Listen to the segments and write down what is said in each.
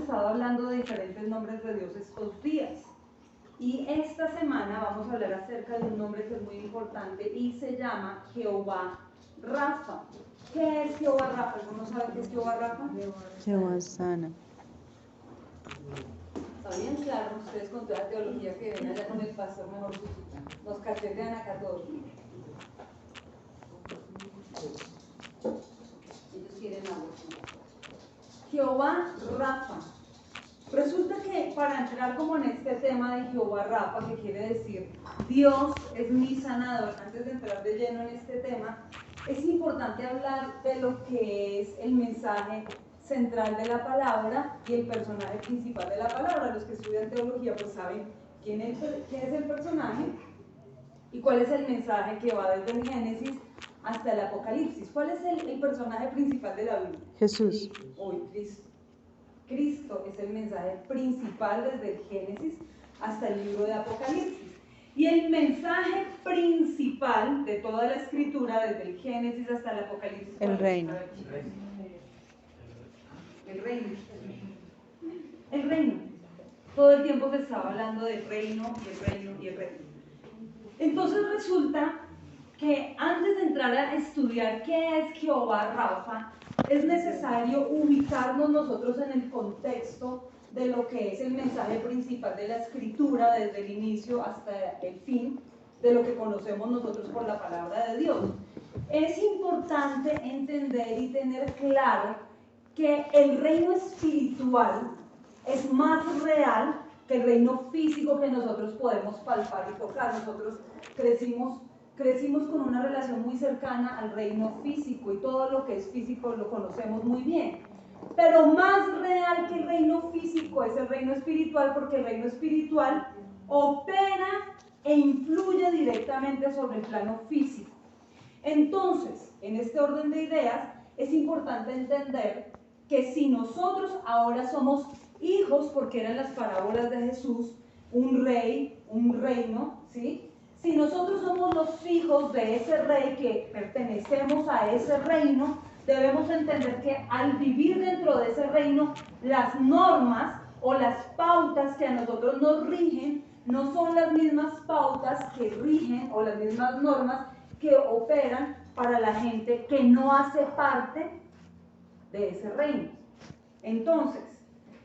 estado hablando de diferentes nombres de Dios estos días. Y esta semana vamos a hablar acerca de un nombre que es muy importante y se llama Jehová Rafa. ¿Qué es Jehová Rafa? ¿Alguno sabe qué es Jehová Rafa? Jehová sana. Está bien claro, ustedes con toda la teología que ven allá con el pastor, mejor nos cachetean acá todos. Ellos quieren algo. Jehová Rafa. Resulta que para entrar como en este tema de Jehová Rafa, que quiere decir Dios es mi sanador, antes de entrar de lleno en este tema, es importante hablar de lo que es el mensaje central de la palabra y el personaje principal de la palabra. Los que estudian teología pues saben quién es el personaje y cuál es el mensaje que va desde el Génesis hasta el Apocalipsis. ¿Cuál es el personaje principal de la Biblia? Jesús. Hoy, Cristo. Cristo es el mensaje principal desde el Génesis hasta el libro de Apocalipsis. Y el mensaje principal de toda la escritura, desde el Génesis hasta el Apocalipsis, El reino. El reino. El reino. Todo el tiempo se estaba hablando del reino y el reino y el reino. Entonces resulta que antes de entrar a estudiar qué es Jehová Rafa, es necesario ubicarnos nosotros en el contexto de lo que es el mensaje principal de la escritura desde el inicio hasta el fin, de lo que conocemos nosotros por la palabra de Dios. Es importante entender y tener claro que el reino espiritual es más real que el reino físico que nosotros podemos palpar y tocar. Nosotros crecimos con una relación muy cercana al reino físico y todo lo que es físico lo conocemos muy bien. Pero más real que el reino físico es el reino espiritual, porque el reino espiritual opera e influye directamente sobre el plano físico. Entonces, en este orden de ideas, es importante entender que si nosotros ahora somos hijos, porque eran las parábolas de Jesús, un rey, un reino, ¿sí? Si nosotros somos los hijos de ese rey, que pertenecemos a ese reino, debemos entender que al vivir dentro de ese reino, las normas o las pautas que a nosotros nos rigen no son las mismas pautas que rigen o las mismas normas que operan para la gente que no hace parte de ese reino. Entonces,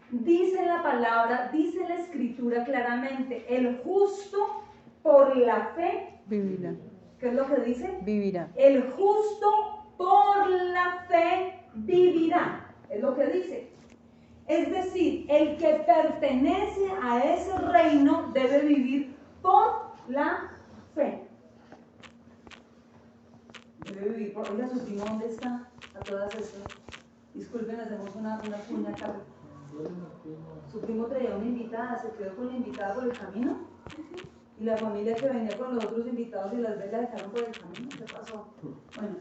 dice la palabra, dice la escritura claramente, el justo por la fe Vivirá. ¿Qué es lo que dice? Vivirá. El justo por la fe vivirá, es lo que dice. Es decir, el que pertenece a ese reino debe vivir por la fe. Debe vivir por... Oiga, ¿su primo dónde está? A todas estas. Disculpen, hacemos una cuña acá. Su primo traía una invitada, se quedó con la invitada por el camino. Y la familia que venía con los otros invitados y las velas dejaron por el camino. ¿Qué pasó? Bueno,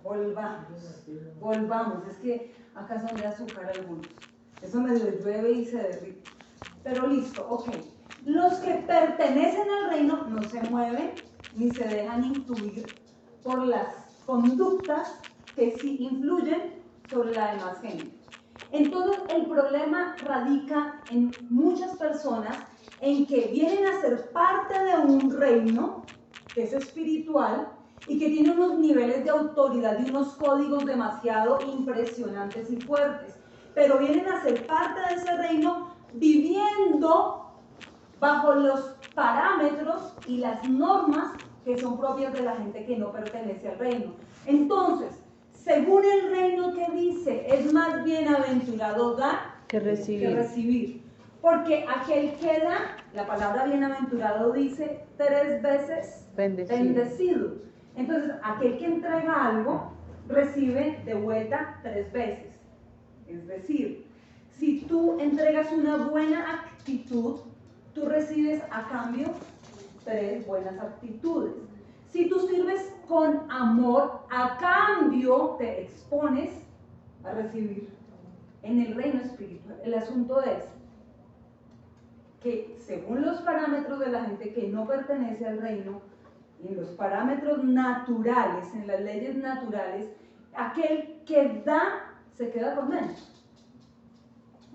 volvamos. Es que acá son de azúcar algunos. Eso medio llueve y se derrite. Pero listo, ok. Los que pertenecen al reino no se mueven ni se dejan influir por las conductas que sí influyen sobre la demás gente. Entonces el problema radica en muchas personas en que vienen a ser parte de un reino que es espiritual y que tiene unos niveles de autoridad y unos códigos demasiado impresionantes y fuertes, pero vienen a ser parte de ese reino viviendo bajo los parámetros y las normas que son propias de la gente que no pertenece al reino. Entonces, según el reino que dice, es más bienaventurado dar Que recibir. Porque aquel que da, la palabra bienaventurado dice 3 veces bendecido. Entonces, aquel que entrega algo, recibe de vuelta 3 veces. Es decir, si tú entregas una buena actitud, tú recibes a cambio 3 buenas actitudes. Si tú sirves con amor, a cambio te expones a recibir en el reino espiritual. El asunto es que según los parámetros de la gente que no pertenece al reino, y en los parámetros naturales, en las leyes naturales, aquel que da se queda con menos.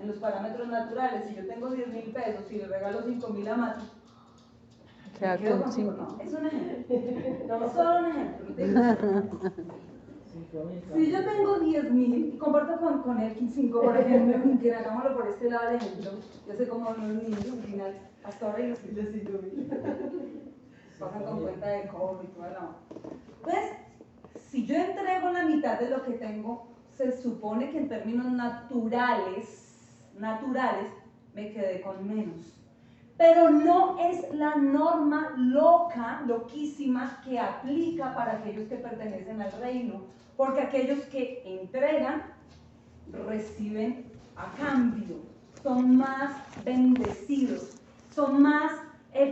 en los parámetros naturales. Si yo tengo 10.000 pesos y le regalo 5.000 a Mati, Queda quedo con contigo, 5. ¿no? Es un ejemplo. No, solo un ejemplo. No te digo. Si yo tengo 10.000 y comparto con él 5, por ejemplo, que hagámoslo por este lado del ejemplo, yo sé cómo los niños al final, hasta ahora y los 5.000 pasan con cuenta de cobro y toda la mano. Entonces, si yo entrego la mitad de lo que tengo, se supone que en términos naturales, me quedé con menos. Pero no es la norma loquísima que aplica para aquellos que pertenecen al reino, porque aquellos que entregan reciben a cambio, son más bendecidos, son más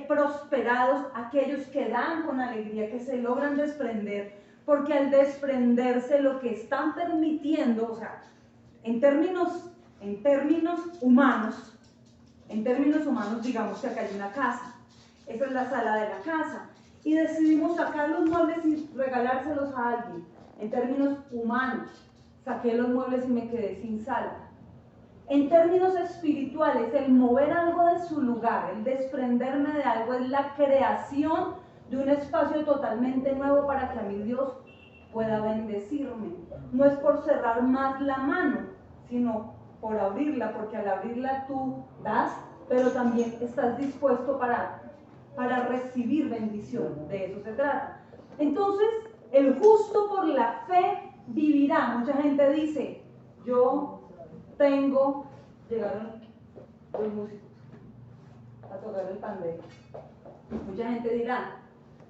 prosperados aquellos que dan con alegría, que se logran desprender, porque al desprenderse lo que están permitiendo, o sea, en términos humanos, digamos que acá hay una casa, esta es la sala de la casa, y decidimos sacar los muebles y regalárselos a alguien. En términos humanos, saqué los muebles y me quedé sin sala. En términos espirituales, el mover algo de su lugar, el desprenderme de algo, es la creación de un espacio totalmente nuevo para que a mi Dios pueda bendecirme. No es por cerrar más la mano, sino por abrirla, porque al abrirla tú das, pero también estás dispuesto para recibir bendición. De eso se trata. Entonces, el justo por la fe vivirá. Mucha gente dice, llegaron los músicos a tocar el pandero. Mucha gente dirá,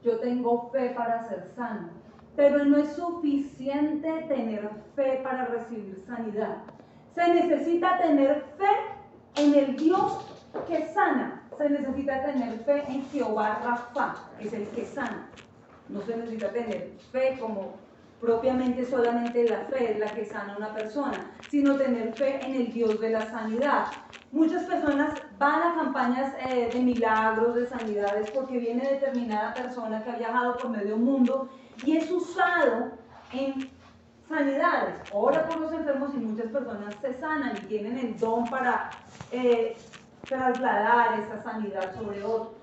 yo tengo fe para ser sano, pero no es suficiente tener fe para recibir sanidad. Se necesita tener fe en el Dios que sana. Se necesita tener fe en Jehová Rafa, que es el que sana. No se necesita tener fe como propiamente solamente la fe es la que sana a una persona, sino tener fe en el Dios de la sanidad. Muchas personas van a campañas de milagros, de sanidades, porque viene determinada persona que ha viajado por medio mundo y es usado en sanidades. Ora por los enfermos y muchas personas se sanan y tienen el don para trasladar esa sanidad sobre otros.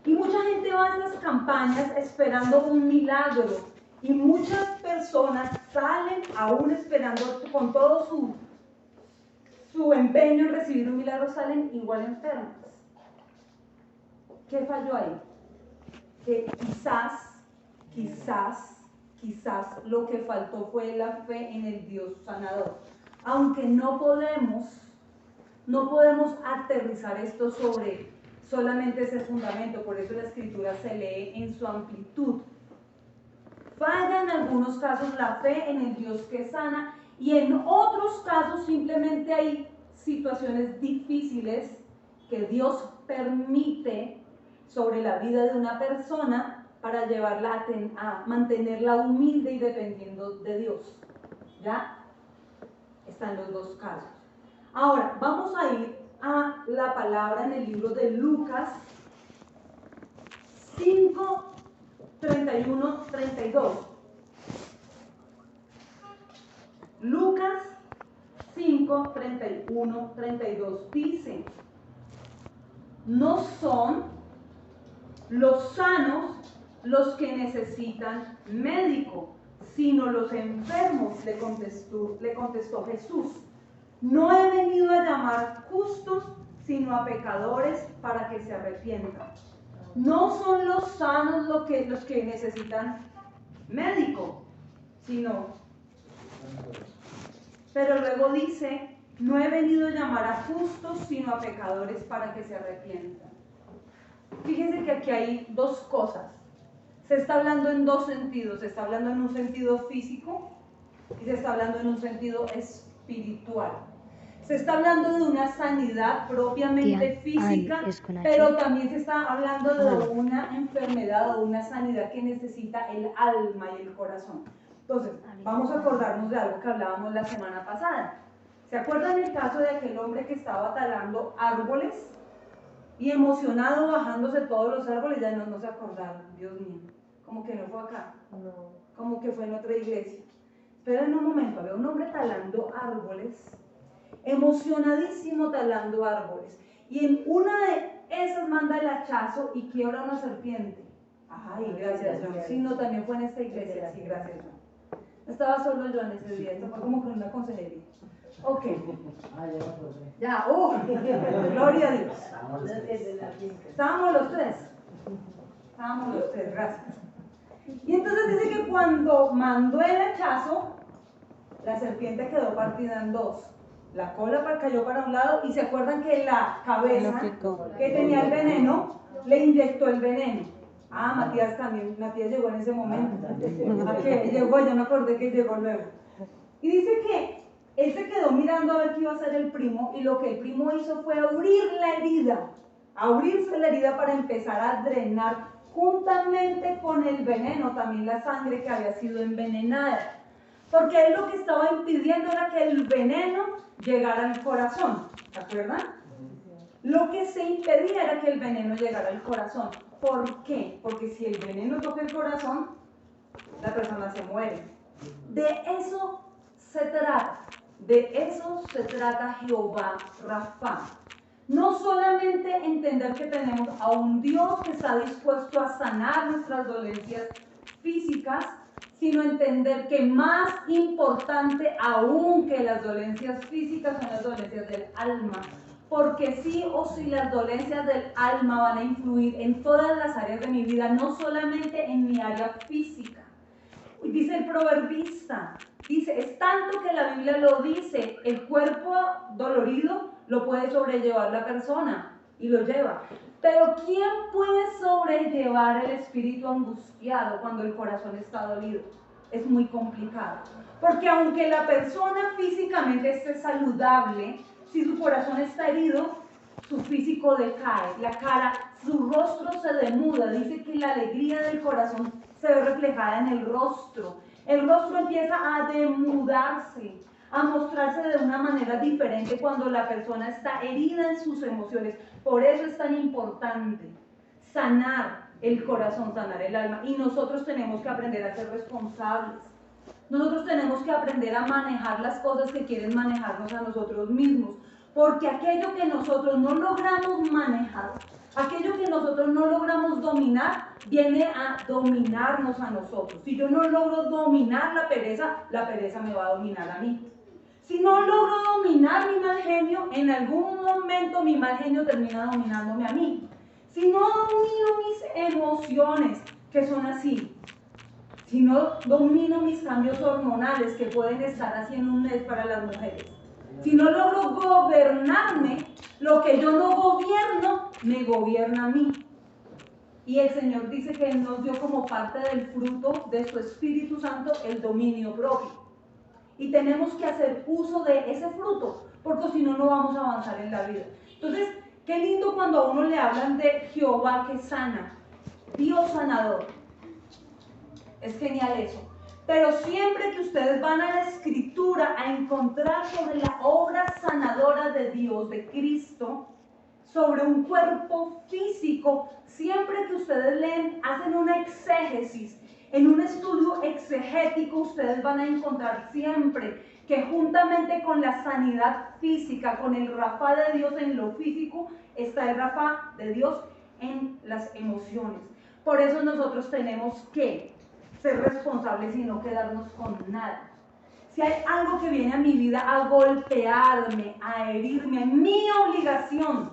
Y mucha gente va a estas campañas esperando un milagro. Y muchas personas salen aún esperando con todo su empeño en recibir un milagro, salen igual enfermas. ¿Qué falló ahí? Que quizás lo que faltó fue la fe en el Dios sanador. Aunque no podemos aterrizar esto sobre solamente ese fundamento, por eso la escritura se lee en su amplitud. Falla en algunos casos la fe en el Dios que sana y en otros casos simplemente hay situaciones difíciles que Dios permite sobre la vida de una persona para llevarla a mantenerla humilde y dependiendo de Dios. ¿Ya? Están los dos casos. Ahora, vamos a ir a la palabra en el libro de Lucas 5, 31, 32. Lucas 5, 31, 32 dice: no son los sanos los que necesitan médico, sino los enfermos, le contestó Jesús. No he venido a llamar justos, sino a pecadores para que se arrepientan. No son los sanos los que necesitan médico, pero luego dice, no he venido a llamar a justos, sino a pecadores para que se arrepientan. Fíjense que aquí hay dos cosas. Se está hablando en dos sentidos. Se está hablando en un sentido físico y se está hablando en un sentido espiritual. Se está hablando de una sanidad propiamente física, pero también se está hablando de una enfermedad o una sanidad que necesita el alma y el corazón. Entonces, vamos a acordarnos de algo que hablábamos la semana pasada. ¿Se acuerdan el caso de aquel hombre que estaba talando árboles y emocionado bajándose todos los árboles? Ya no se acordaron, Dios mío. Como que no fue acá, como que fue en otra iglesia. Esperen un momento, había un hombre talando árboles. emocionadísimo talando árboles. Y en una de esas manda el hachazo y quiebra una serpiente. Ay, gracias, John. Sí, no, también fue en esta iglesia. Sí, gracias, John. No estaba solo yo en ese día, esto fue como que una consejería. Ok. Ya, gloria a Dios. Estábamos los tres. Gracias. Y entonces dice que cuando mandó el hachazo, la serpiente quedó partida en dos. La cola cayó para un lado y se acuerdan que la cabeza que tenía el veneno le inyectó el veneno. Ah, Matías también, Matías llegó en ese momento. ¿Qué? Llegó, ya me acordé que llegó luego. Y dice que él se quedó mirando a ver qué iba a hacer el primo y lo que el primo hizo fue abrirse la herida para empezar a drenar juntamente con el veneno también la sangre que había sido envenenada. Porque él lo que estaba impidiendo era que el veneno llegara al corazón, ¿se acuerdan? Lo que se impedía era que el veneno llegara al corazón. ¿Por qué? Porque si el veneno toca el corazón, la persona se muere. De eso se trata Jehová Rafa. No solamente entender que tenemos a un Dios que está dispuesto a sanar nuestras dolencias físicas, sino entender que más importante aún que las dolencias físicas son las dolencias del alma. Porque sí o sí las dolencias del alma van a influir en todas las áreas de mi vida, no solamente en mi área física. Dice el proverbista, es tanto que la Biblia lo dice, el cuerpo dolorido lo puede sobrellevar la persona y lo lleva. Pero ¿quién puede sobrellevar el espíritu angustiado cuando el corazón está dolido? Es muy complicado. Porque aunque la persona físicamente esté saludable, si su corazón está herido, su físico decae, la cara, su rostro se demuda. Dice que la alegría del corazón se ve reflejada en el rostro. El rostro empieza a demudarse, a mostrarse de una manera diferente cuando la persona está herida en sus emociones. Por eso es tan importante sanar el corazón, sanar el alma. Y nosotros tenemos que aprender a ser responsables. Nosotros tenemos que aprender a manejar las cosas que quieren manejarnos a nosotros mismos. Porque aquello que nosotros no logramos manejar, aquello que nosotros no logramos dominar, viene a dominarnos a nosotros. Si yo no logro dominar la pereza me va a dominar a mí. Si no logro dominar mi mal genio, en algún momento mi mal genio termina dominándome a mí. Si no domino mis emociones, que son así, si no domino mis cambios hormonales, que pueden estar así en un mes para las mujeres, si no logro gobernarme, lo que yo no gobierno, me gobierna a mí. Y el Señor dice que Él nos dio como parte del fruto de su Espíritu Santo el dominio propio. Y tenemos que hacer uso de ese fruto, porque si no, no vamos a avanzar en la vida. Entonces, qué lindo cuando a uno le hablan de Jehová que sana, Dios sanador. Es genial eso. Pero siempre que ustedes van a la Escritura a encontrar sobre la obra sanadora de Dios, de Cristo, sobre un cuerpo físico, siempre que ustedes leen, hacen una exégesis, en un estudio exegético, ustedes van a encontrar siempre que juntamente con la sanidad física, con el Rafa de Dios en lo físico, está el Rafa de Dios en las emociones. Por eso nosotros tenemos que ser responsables y no quedarnos con nada. Si hay algo que viene a mi vida a golpearme, a herirme, mi obligación,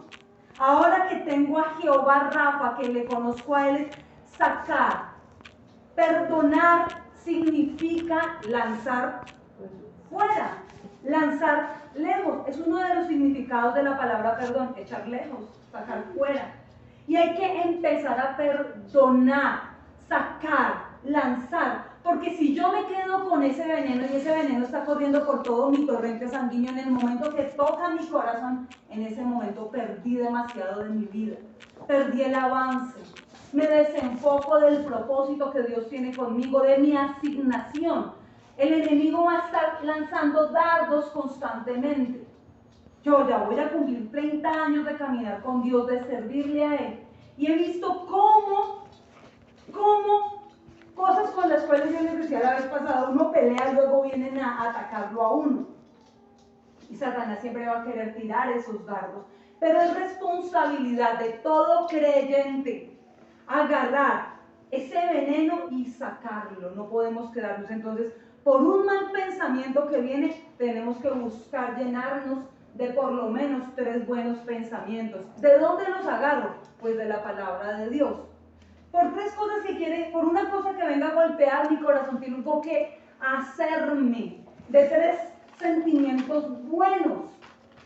ahora que tengo a Jehová Rafa, que le conozco a Él, es sacar. Perdonar significa lanzar fuera, lanzar lejos. Es uno de los significados de la palabra perdón, echar lejos, sacar fuera. Y hay que empezar a perdonar, sacar, lanzar, porque si yo me quedo con ese veneno y ese veneno está corriendo por todo mi torrente sanguíneo, en el momento que toca mi corazón, en ese momento perdí demasiado de mi vida, perdí el avance, me desenfoco del propósito que Dios tiene conmigo, de mi asignación. El enemigo va a estar lanzando dardos constantemente. Yo ya voy a cumplir 30 años de caminar con Dios, de servirle a Él, y he visto cómo cosas con las cuales yo les decía la vez pasada, uno pelea y luego vienen a atacarlo a uno. Y Satanás siempre va a querer tirar esos dardos. Pero es responsabilidad de todo creyente agarrar ese veneno y sacarlo. No podemos quedarnos. Entonces, por un mal pensamiento que viene, tenemos que buscar llenarnos de por lo menos 3 buenos pensamientos. ¿De dónde los agarro? Pues de la palabra de Dios. Por 3 cosas que quiere, por una cosa que venga a golpear mi corazón, tengo que hacerme de 3 sentimientos buenos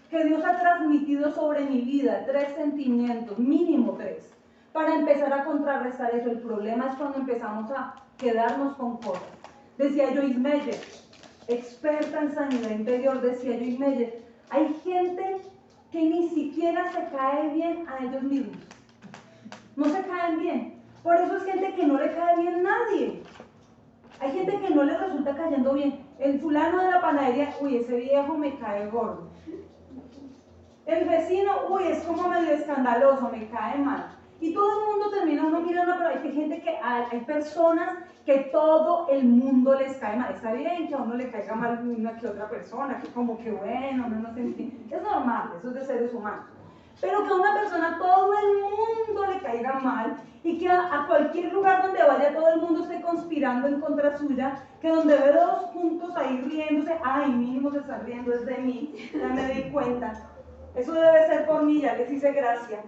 que Dios ha transmitido sobre mi vida. 3 sentimientos, mínimo 3, para empezar a contrarrestar eso. El problema es cuando empezamos a quedarnos con cosas. Decía Joyce Meyer, experta en sanidad interior, decía Joyce Meyer, hay gente que ni siquiera se cae bien a ellos mismos. No se caen bien. Por eso es gente que no le cae bien a nadie. Hay gente que no le resulta cayendo bien. El fulano de la panadería, uy, ese viejo me cae gordo. El vecino, uy, es como medio escandaloso, me cae mal. Y todo el mundo termina uno mirando, pero hay gente que hay personas que todo el mundo les cae mal. Está bien que a uno le caiga mal una que otra persona, que como que bueno, no se entiende. Es normal, eso es de seres humanos. Pero que a una persona todo el mundo le caiga mal y que a cualquier lugar donde vaya todo el mundo esté conspirando en contra suya, que donde ve 2 juntos ahí riéndose, ay, mínimo se están riendo es de mí, ya me di cuenta. Eso debe ser por mí, ya les hice gracia.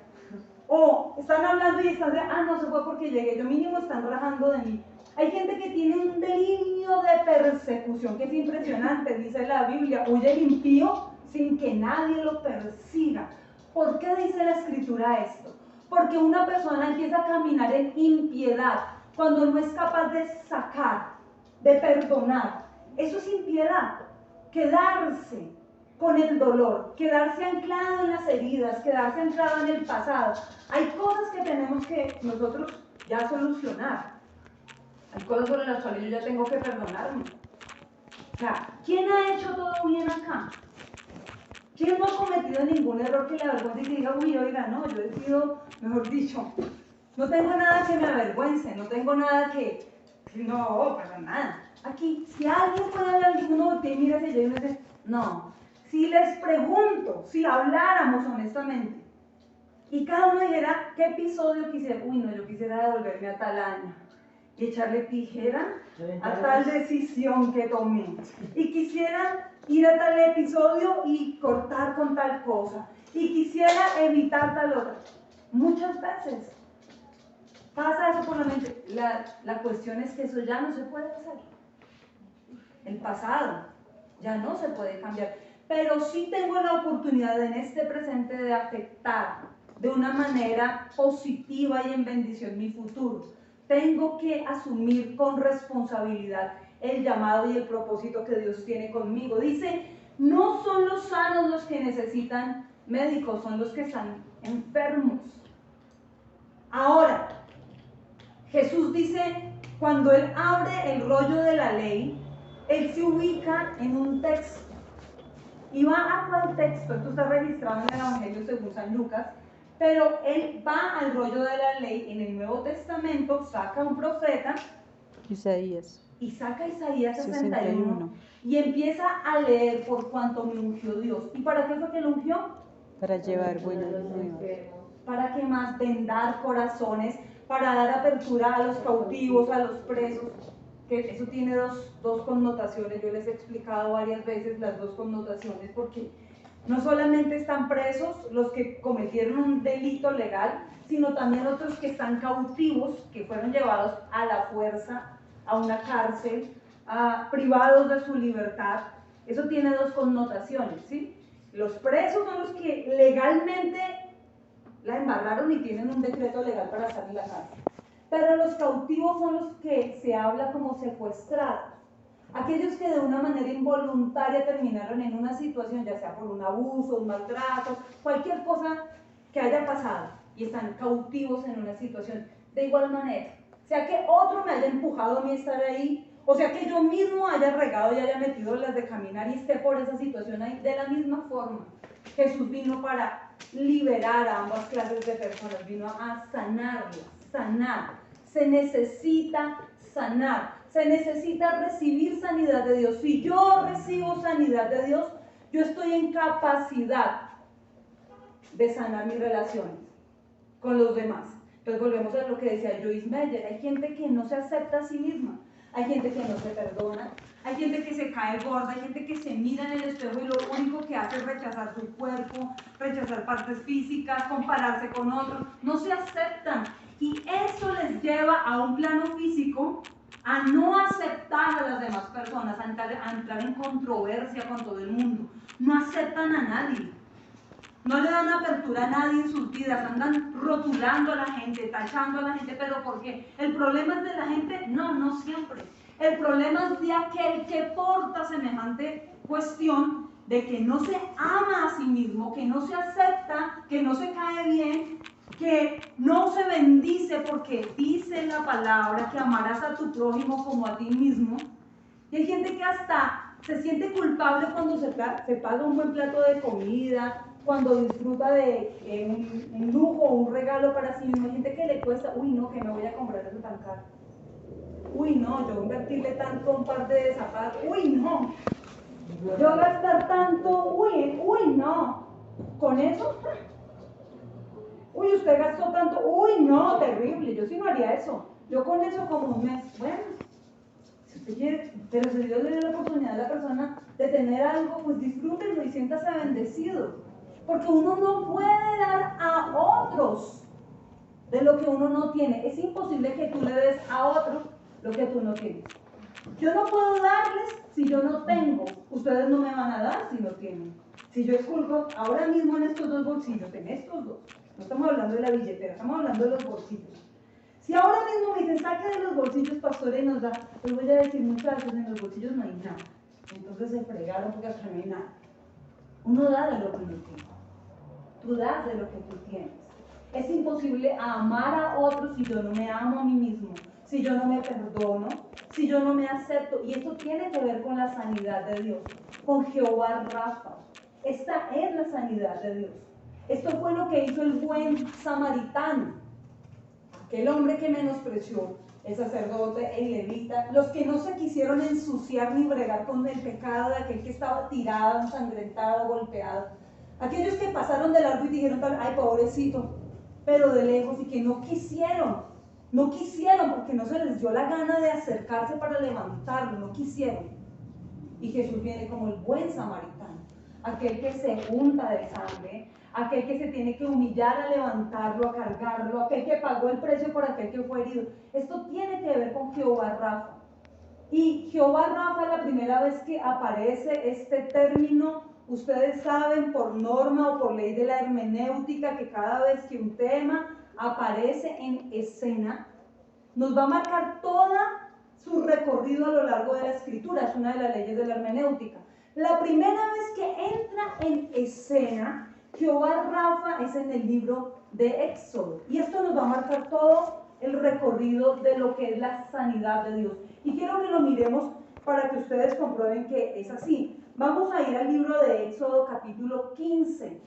O están hablando y están de, no se fue porque llegué, yo mínimo están rajando de mí. Hay gente que tiene un delirio de persecución que es impresionante, dice la Biblia, huye el impío sin que nadie lo persiga. ¿Por qué dice la Escritura esto? Porque una persona empieza a caminar en impiedad cuando no es capaz de sacar, de perdonar. Eso es impiedad, quedarse con el dolor, quedarse anclado en las heridas, quedarse anclado en el pasado. Hay cosas que tenemos que nosotros ya solucionar. Hay cosas sobre las cuales yo ya tengo que perdonarme. O sea, ¿quién ha hecho todo bien acá? ¿Quién no ha cometido ningún error que le avergüence y que diga, uy, oiga, no, yo he sido, mejor dicho, no tengo nada que me avergüence, no tengo nada que no, para nada. Aquí, si alguien puede hablar, alguno te mira hacia allá y uno dice, no. Si les pregunto, si habláramos honestamente, y cada uno dijera, ¿qué episodio quisiera? Uy, no, yo quisiera devolverme a tal año y echarle tijera a tal decisión que tomé. Y quisiera ir a tal episodio y cortar con tal cosa. Y quisiera evitar tal otra. Muchas veces pasa eso por la mente. La cuestión es que eso ya no se puede hacer. El pasado ya no se puede cambiar. Pero sí tengo la oportunidad en este presente de afectar de una manera positiva y en bendición mi futuro. Tengo que asumir con responsabilidad el llamado y el propósito que Dios tiene conmigo. Dice, no son los sanos los que necesitan médicos, son los que están enfermos. Ahora, Jesús dice, cuando Él abre el rollo de la ley, Él se ubica en un texto. Y va a cuál texto, esto está registrado en el Evangelio según San Lucas, pero Él va al rollo de la ley en el Nuevo Testamento, saca un profeta, Isaías. Y saca Isaías 61 y empieza a leer por cuanto me ungió Dios. ¿Y para qué fue que lo ungió? Para llevar buenas nuevas. ¿Para qué más? Vendar corazones, para dar apertura a los cautivos, a los presos. Que eso tiene dos connotaciones, yo les he explicado varias veces las 2 connotaciones, porque no solamente están presos los que cometieron un delito legal, sino también otros que están cautivos, que fueron llevados a la fuerza a una cárcel, privados de su libertad. Eso tiene 2 connotaciones, ¿sí? Los presos son los que legalmente la embarraron y tienen un decreto legal para estar en la cárcel. Pero los cautivos son los que se habla como secuestrados. Aquellos que de una manera involuntaria terminaron en una situación, ya sea por un abuso, un maltrato, cualquier cosa que haya pasado, y están cautivos en una situación. De igual manera, sea que otro me haya empujado a mí a estar ahí, o sea que yo mismo haya regado y haya metido las de caminar y esté por esa situación ahí, de la misma forma. Jesús vino para liberar a ambas clases de personas, vino a sanarlas, sanar. Se necesita sanar, se necesita recibir sanidad de Dios. Si yo recibo sanidad de Dios, yo estoy en capacidad de sanar mis relaciones con los demás. Entonces volvemos a lo que decía Joyce Meyer, hay gente que no se acepta a sí misma, hay gente que no se perdona, hay gente que se cae gorda, hay gente que se mira en el espejo y lo único que hace es rechazar su cuerpo, rechazar partes físicas, compararse con otros, no se aceptan. Y eso les lleva a un plano físico, a no aceptar a las demás personas, a entrar en controversia con todo el mundo. No aceptan a nadie. No le dan apertura a nadie en sus vidas, andan rotulando a la gente, tachando a la gente, pero ¿por qué? ¿El problema es de la gente? No, no siempre. El problema es de aquel que porta semejante cuestión de que no se ama a sí mismo, que no se acepta, que no se cae bien, que no se bendice porque dice la palabra que amarás a tu prójimo como a ti mismo. Y hay gente que hasta se siente culpable cuando se paga un buen plato de comida, cuando disfruta de un lujo o un regalo para sí mismo. Hay gente que le cuesta, uy no, que me voy a comprar eso tan caro. Uy no, yo invertirle tanto un par de zapatos. Uy no, yo gastar tanto. Uy no, con eso. Uy, usted gastó tanto. Uy no, terrible, yo sí no haría eso. Yo con eso como un mes. Bueno, si usted quiere, pero si Dios le dio la oportunidad a la persona de tener algo, pues disfrútenlo y siéntase bendecido. Porque uno no puede dar a otros de lo que uno no tiene. Es imposible que tú le des a otro lo que tú no tienes. Yo no puedo darles si yo no tengo. Ustedes no me van a dar si no tienen. Si yo esculco ahora mismo en estos dos bolsillos, en estos dos, no estamos hablando de la billetera, estamos hablando de los bolsillos. Si ahora mismo me dicen, saque de los bolsillos, pastora, y nos da, les voy a decir, muchachos, en los bolsillos no hay nada. Entonces se fregaron porque acá no hay nada. Uno da de lo que uno tiene. Tú das de lo que tú tienes. Es imposible amar a otros si yo no me amo a mí mismo, si yo no me perdono, si yo no me acepto. Y esto tiene que ver con la sanidad de Dios, con Jehová Rafa. Esta es la sanidad de Dios. Esto fue lo que hizo el buen samaritano, aquel hombre que menospreció, el sacerdote, el levita, los que no se quisieron ensuciar ni bregar con el pecado de aquel que estaba tirado, ensangrentado, golpeado. Aquellos que pasaron de largo y dijeron, ay, pobrecito, pero de lejos, y que no quisieron porque no se les dio la gana de acercarse para levantarlo, no quisieron. Y Jesús viene como el buen samaritano, aquel que se unta de sangre, aquel que se tiene que humillar a levantarlo, a cargarlo, aquel que pagó el precio por aquel que fue herido. Esto tiene que ver con Jehová Rafa. Y Jehová Rafa, la primera vez que aparece este término, ustedes saben por norma o por ley de la hermenéutica que cada vez que un tema aparece en escena, nos va a marcar todo su recorrido a lo largo de la escritura. Es una de las leyes de la hermenéutica. La primera vez que entra en escena Jehová Rafa es en el libro de Éxodo. Y esto nos va a marcar todo el recorrido de lo que es la sanidad de Dios. Y quiero que lo miremos para que ustedes comprueben que es así. Vamos a ir al libro de Éxodo capítulo 15.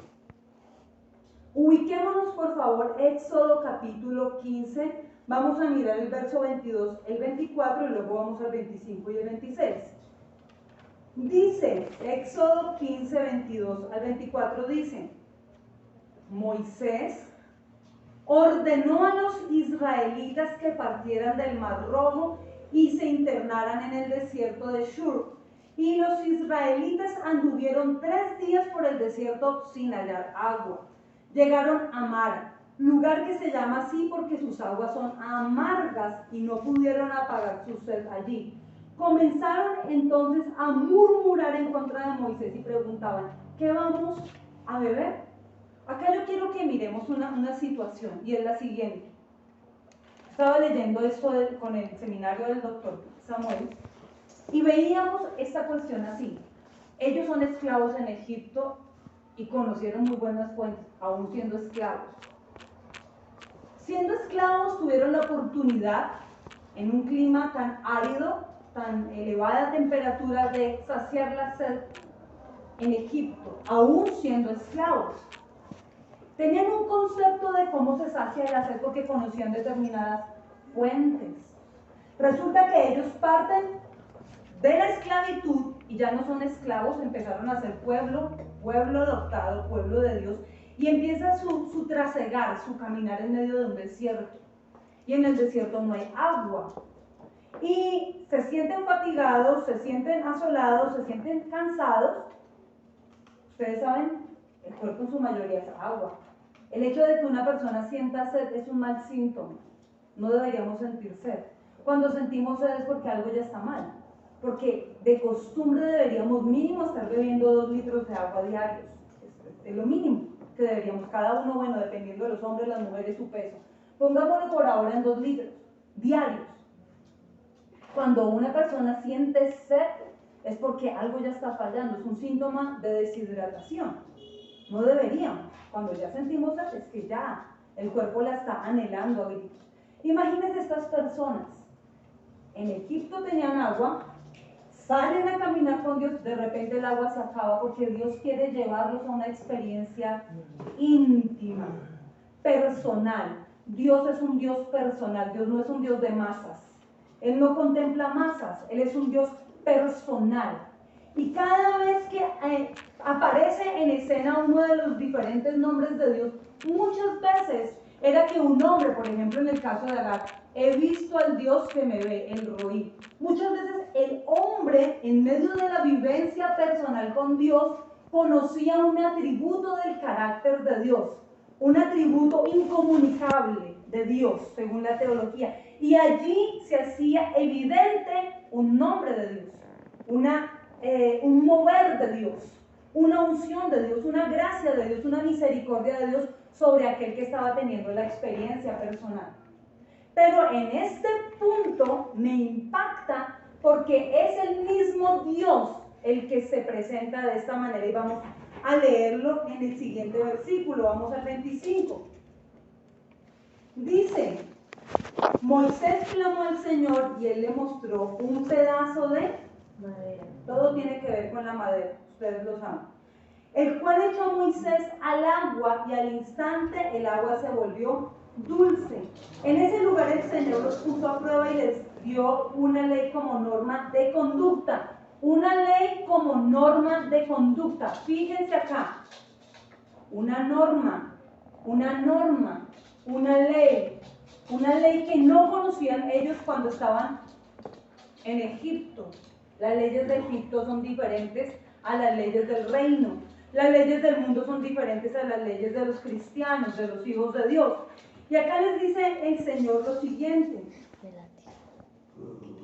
Ubiquémonos por favor, Éxodo capítulo 15. Vamos a mirar el verso 22, el 24 y luego vamos al 25 y el 26. Dice, Éxodo 15, 22 al 24 dice, Moisés ordenó a los israelitas que partieran del Mar Rojo y se internaran en el desierto de Shur. Y los israelitas anduvieron 3 días por el desierto sin hallar agua. Llegaron a Mara, lugar que se llama así porque sus aguas son amargas y no pudieron apagar su sed allí. Comenzaron entonces a murmurar en contra de Moisés y preguntaban, ¿qué vamos a beber? Acá yo quiero que miremos una situación y es la siguiente. Estaba leyendo esto con el seminario del doctor Samuel y veíamos esta cuestión así. Ellos son esclavos en Egipto y conocieron muy buenas fuentes, aún siendo esclavos. Siendo esclavos tuvieron la oportunidad en un clima tan árido, tan elevada temperatura, de saciar la sed en Egipto, aún siendo esclavos. Tenían un concepto de cómo se sacia la sed porque conocían determinadas fuentes. Resulta que ellos parten de la esclavitud y ya no son esclavos, empezaron a ser pueblo adoptado, pueblo de Dios, y empieza su trasegar, su caminar en medio de un desierto. Y en el desierto no hay agua. Y se sienten fatigados, se sienten asolados, se sienten cansados. Ustedes saben, el cuerpo en su mayoría es agua. El hecho de que una persona sienta sed es un mal síntoma. No deberíamos sentir sed. Cuando sentimos sed es porque algo ya está mal. Porque de costumbre deberíamos mínimo estar bebiendo 2 litros de agua diarios. Es lo mínimo que deberíamos. Cada uno, bueno, dependiendo de los hombres, las mujeres, su peso. Pongámoslo por ahora en 2 litros diarios. Cuando una persona siente sed es porque algo ya está fallando. Es un síntoma de deshidratación. No deberíamos. Cuando ya sentimos sed es que ya el cuerpo la está anhelando a gritos. Imagínense estas personas. En Egipto tenían agua, salen a caminar con Dios, de repente el agua se acaba porque Dios quiere llevarlos a una experiencia íntima, personal. Dios es un Dios personal, Dios no es un Dios de masas. Él no contempla masas, Él es un Dios personal. Y cada vez que aparece en escena uno de los diferentes nombres de Dios, muchas veces era que un hombre, por ejemplo en el caso de Agar, he visto al Dios que me ve, el Roí. Muchas veces el hombre, en medio de la vivencia personal con Dios, conocía un atributo del carácter de Dios, un atributo incomunicable de Dios, según la teología. Y allí se hacía evidente un nombre de Dios, un mover de Dios, una unción de Dios, una gracia de Dios, una misericordia de Dios sobre aquel que estaba teniendo la experiencia personal. Pero en este punto me impacta porque es el mismo Dios el que se presenta de esta manera, y vamos a leerlo en el siguiente versículo. Vamos al 25. Dice: Moisés clamó al Señor y él le mostró un pedazo de madera. Todo tiene que ver con la madera, ustedes lo saben. El cual echó Moisés al agua y al instante el agua se volvió dulce. En ese lugar el Señor los puso a prueba y les dio una ley como norma de conducta. Una ley como norma de conducta. Fíjense acá. Una norma, una ley que no conocían ellos cuando estaban en Egipto. Las leyes de Egipto son diferentes a las leyes del reino. Las leyes del mundo son diferentes a las leyes de los cristianos, de los hijos de Dios. Y acá les dice el Señor lo siguiente: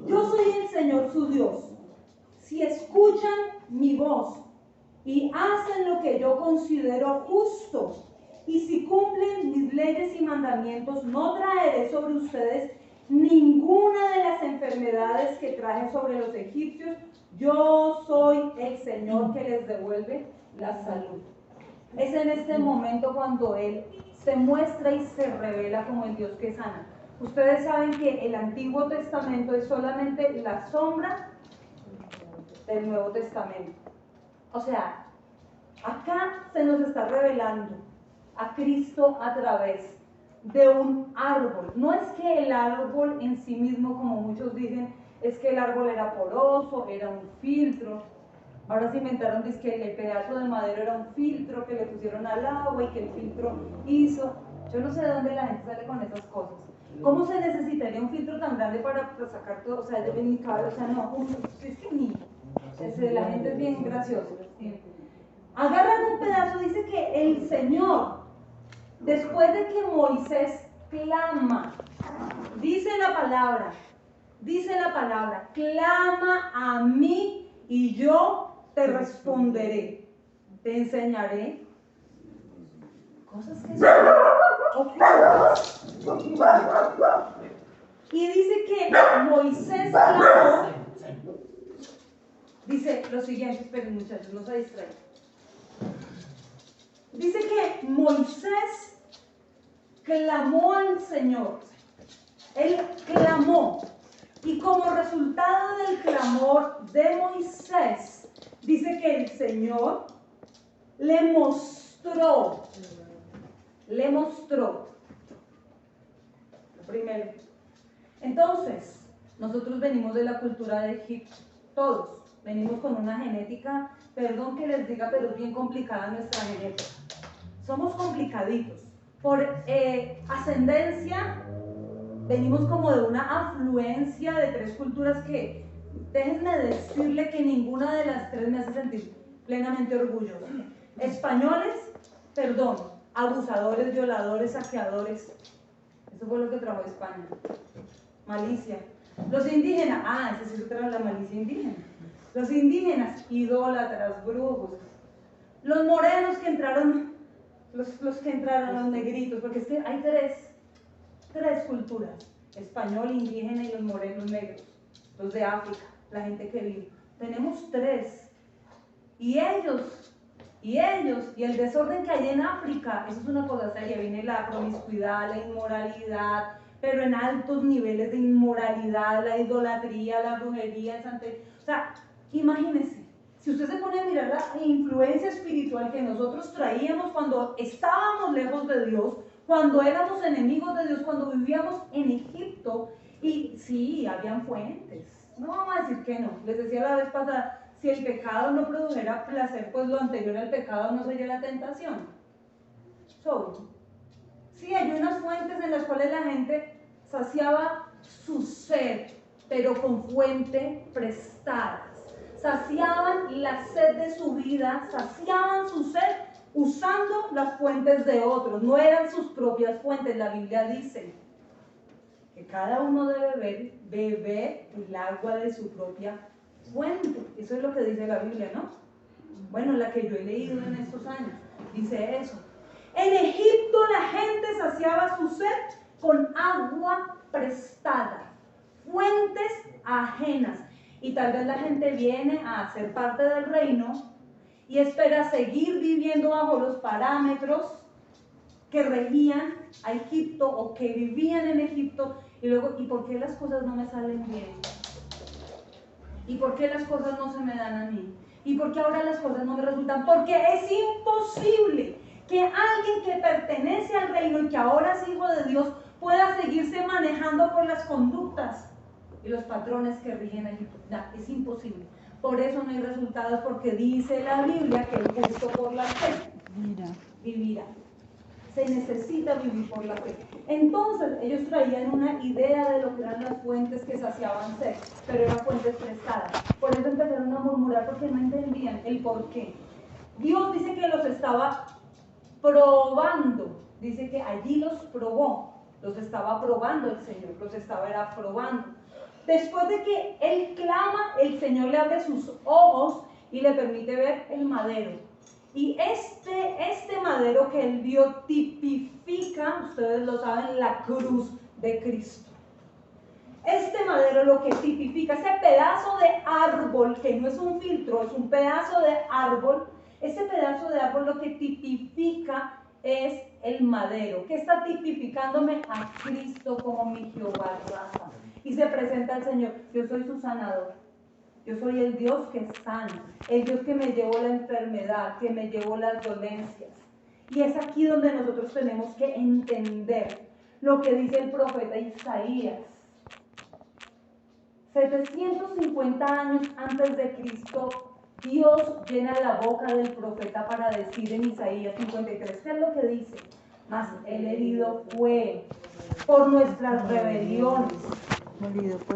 yo soy el Señor su Dios. Si escuchan mi voz y hacen lo que yo considero justo, y si cumplen mis leyes y mandamientos, no traeré sobre ustedes ninguna de las enfermedades que traje sobre los egipcios. Yo soy el Señor que les devuelve la salud. Es en este momento cuando Él se muestra y se revela como el Dios que sana. Ustedes saben que el Antiguo Testamento es solamente la sombra del Nuevo Testamento. O sea, acá se nos está revelando a Cristo a través de un árbol. No es que el árbol en sí mismo, como muchos dicen, es que el árbol era poroso, era un filtro. Ahora se inventaron que el pedazo de madera era un filtro que le pusieron al agua y que el filtro hizo. Yo no sé de dónde la gente sale con esas cosas. ¿Cómo se necesitaría un filtro tan grande para sacar todo? O sea, yo en mi cabeza, o sea, no, es que ni. La gente es bien graciosa. Agarran un pedazo, dice que el Señor, después de que Moisés clama, dice la palabra, clama a mí y yo te responderé, te enseñaré cosas que son ocultas. Y dice que Moisés clamó, dice lo siguiente, esperen muchachos, no se distraigan. Dice que Moisés clamó al Señor. Él clamó. Y como resultado del clamor de Moisés, dice que el Señor le mostró. Lo primero. Entonces, nosotros venimos de la cultura de Egipto. Todos venimos con una genética, perdón que les diga, pero es bien complicada nuestra genética. Somos complicaditos. Por ascendencia, venimos como de una afluencia de 3 culturas que, déjenme decirle que ninguna de las 3 me hace sentir plenamente orgullosa. Españoles, perdón, abusadores, violadores, saqueadores. Eso fue lo que trajo España. Malicia. Los indígenas, esa sí otra, la malicia indígena. Los indígenas, idólatras, brujos. Los morenos que entraron, los que entraron, los negritos, porque es que hay tres culturas: español, indígena y los morenos negros, los de África, la gente que vive. Tenemos 3. Y el desorden que hay en África, eso es una cosa seria. Viene la promiscuidad, la inmoralidad, pero en altos niveles de inmoralidad, la idolatría, la brujería, el santería. O sea, imagínense, si usted se pone a mirar la influencia espiritual que nosotros traíamos cuando estábamos lejos de Dios, cuando éramos enemigos de Dios, cuando vivíamos en Egipto, y sí, habían fuentes. No vamos a decir que no. Les decía la vez pasada, si el pecado no produjera placer, pues lo anterior al pecado no sería la tentación. Sí, hay unas fuentes en las cuales la gente saciaba su sed, pero con fuente prestada. Saciaban la sed de su vida, saciaban su sed usando las fuentes de otros, no eran sus propias fuentes. La Biblia dice que cada uno debe beber el agua de su propia fuente. Eso es lo que dice la Biblia, ¿no? Bueno, la que yo he leído en estos años, dice eso. En Egipto la gente saciaba su sed con agua prestada, fuentes ajenas. Y tal vez la gente viene a ser parte del reino y espera seguir viviendo bajo los parámetros que regían a Egipto o que vivían en Egipto, y luego, ¿y por qué las cosas no me salen bien? ¿Y por qué las cosas no se me dan a mí? ¿Y por qué ahora las cosas no me resultan? Porque es imposible que alguien que pertenece al reino y que ahora es hijo de Dios pueda seguirse manejando por las conductas y los patrones que rigen a Egipto. No, es imposible. Por eso no hay resultados, porque dice la Biblia que el justo por la fe vivirá. Se necesita vivir por la fe. Entonces ellos traían una idea de lo que eran las fuentes que saciaban sed, pero eran fuentes prestadas. Por eso empezaron a murmurar, porque no entendían el por qué. Dios dice que los estaba probando, dice que allí los probó, los estaba probando el Señor, los estaba probando. Después de que él clama, el Señor le abre sus ojos y le permite ver el madero. Y este madero que él vio tipifica, ustedes lo saben, la cruz de Cristo. Este madero lo que tipifica, ese pedazo de árbol, que no es un filtro, es un pedazo de árbol, ese pedazo de árbol lo que tipifica es el madero. ¿Qué está tipificándome? A Cristo como mi Jehová Rafa. Y se presenta al Señor: yo soy su sanador. Yo soy el Dios que sana, el Dios que me llevó la enfermedad, que me llevó las dolencias. Y es aquí donde nosotros tenemos que entender lo que dice el profeta Isaías. 750 años antes de Cristo, Dios llena la boca del profeta para decir en Isaías 53, ¿qué es lo que dice? Mas el herido fue por nuestras rebeliones,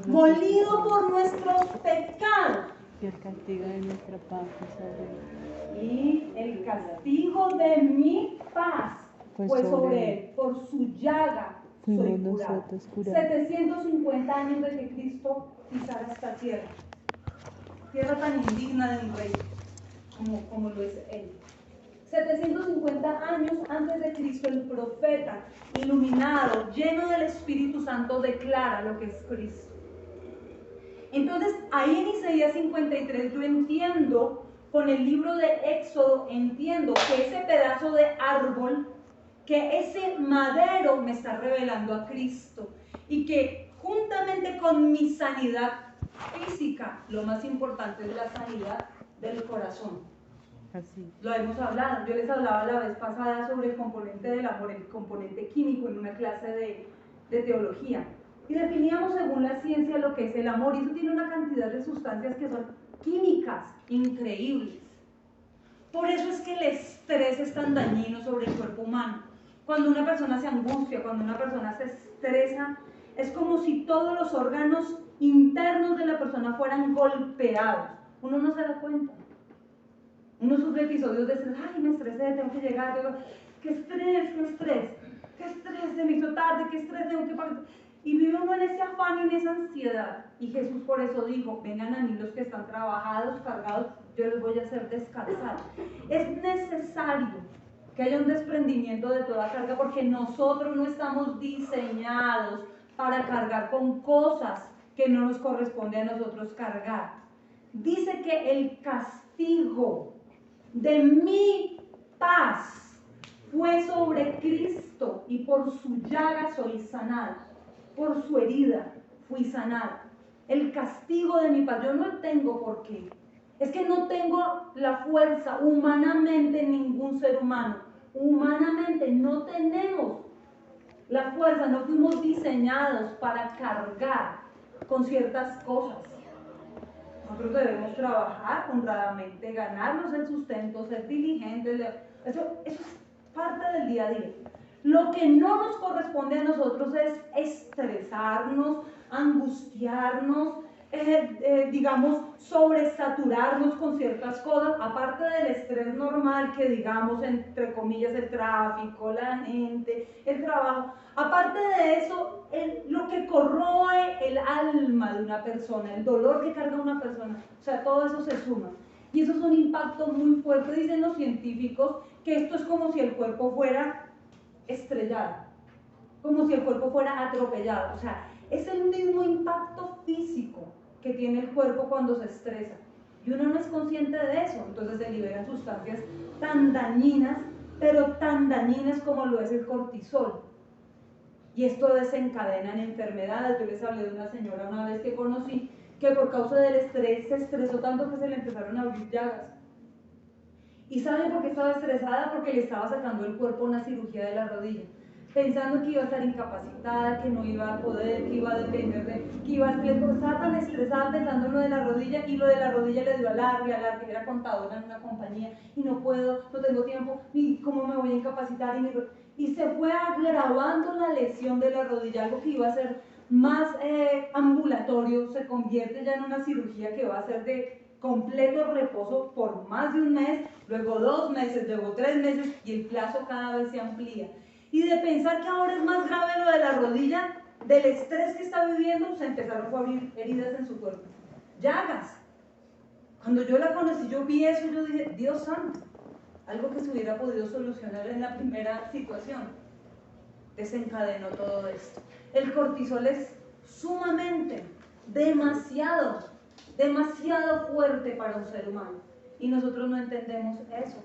molido por nuestros pecados, y el castigo de nuestra paz fue sobre él. Y el castigo de mi paz fue sobre él. Por su llaga soy curado. 750 años de que Cristo pisara esta tierra. Tierra tan indigna de un rey como lo es él. 750 años antes de Cristo, el profeta, iluminado, lleno del Espíritu Santo, declara lo que es Cristo. Entonces, ahí en Isaías 53 yo entiendo, con el libro de Éxodo, entiendo que ese pedazo de árbol, que ese madero me está revelando a Cristo, y que juntamente con mi sanidad física, lo más importante es la sanidad del corazón. Así. Lo hemos hablado, yo les hablaba la vez pasada sobre el componente del amor, el componente químico, en una clase de teología. Y definíamos según la ciencia lo que es el amor, y eso tiene una cantidad de sustancias que son químicas increíbles. Por eso es que el estrés es tan dañino sobre el cuerpo humano. Cuando una persona se angustia, cuando una persona se estresa, es como si todos los órganos internos de la persona fueran golpeados. Uno no se da cuenta. Uno sufre episodios de estrés. Ay, me estresé, tengo que llegar. Qué estrés, qué estrés. Qué estrés, se me hizo tarde, qué estrés, tengo que pagar. Y vive uno en ese afán y en esa ansiedad. Y Jesús por eso dijo, vengan a mí los que están trabajados, cargados, yo les voy a hacer descansar. Es necesario que haya un desprendimiento de toda carga porque nosotros no estamos diseñados para cargar con cosas que no nos corresponde a nosotros cargar. Dice que el castigo de mi paz fue sobre Cristo y por su llaga soy sanada, por su herida fui sanada. El castigo de mi paz, yo no tengo por qué. Es que no tengo la fuerza humanamente, ningún ser humano. Humanamente no tenemos la fuerza, no fuimos diseñados para cargar con ciertas cosas. Nosotros debemos trabajar honradamente, ganarnos el sustento, ser diligentes. Eso es parte del día a día. Lo que no nos corresponde a nosotros es estresarnos, angustiarnos, digamos, sobresaturarnos con ciertas cosas, aparte del estrés normal que digamos, entre comillas, el tráfico, la gente, el trabajo. Aparte de eso, lo que corroe el alma de una persona, el dolor que carga una persona, o sea, todo eso se suma. Y eso es un impacto muy fuerte. Dicen los científicos que esto es como si el cuerpo fuera estrellado, como si el cuerpo fuera atropellado. O sea, es el mismo impacto físico que tiene el cuerpo cuando se estresa. Y uno no es consciente de eso. Entonces se liberan sustancias tan dañinas, pero tan dañinas como lo es el cortisol. Y esto desencadena en enfermedades. Yo les hablé de una señora una vez que conocí que por causa del estrés se estresó tanto que se le empezaron a abrir llagas. ¿Y saben por qué estaba estresada? Porque le estaba sacando el cuerpo una cirugía de la rodilla, pensando que iba a estar incapacitada, que no iba a poder, que iba a depender de, que iba a, estaba tan estresada pensando en lo de la rodilla, y lo de la rodilla le dio alargue, era contadora en una compañía, y no puedo, no tengo tiempo, ni cómo me voy a incapacitar, y se fue agravando la lesión de la rodilla, algo que iba a ser más ambulatorio, se convierte ya en una cirugía que va a ser de completo reposo por más de un mes, luego 2 meses, luego 3 meses, y el plazo cada vez se amplía. Y de pensar que ahora es más grave lo de la rodilla, del estrés que está viviendo, se empezaron a abrir heridas en su cuerpo, llagas. Cuando yo la conocí, yo vi eso y yo dije, Dios santo, algo que se hubiera podido solucionar en la primera situación, desencadenó todo esto. El cortisol es sumamente, demasiado fuerte para un ser humano, y nosotros no entendemos eso.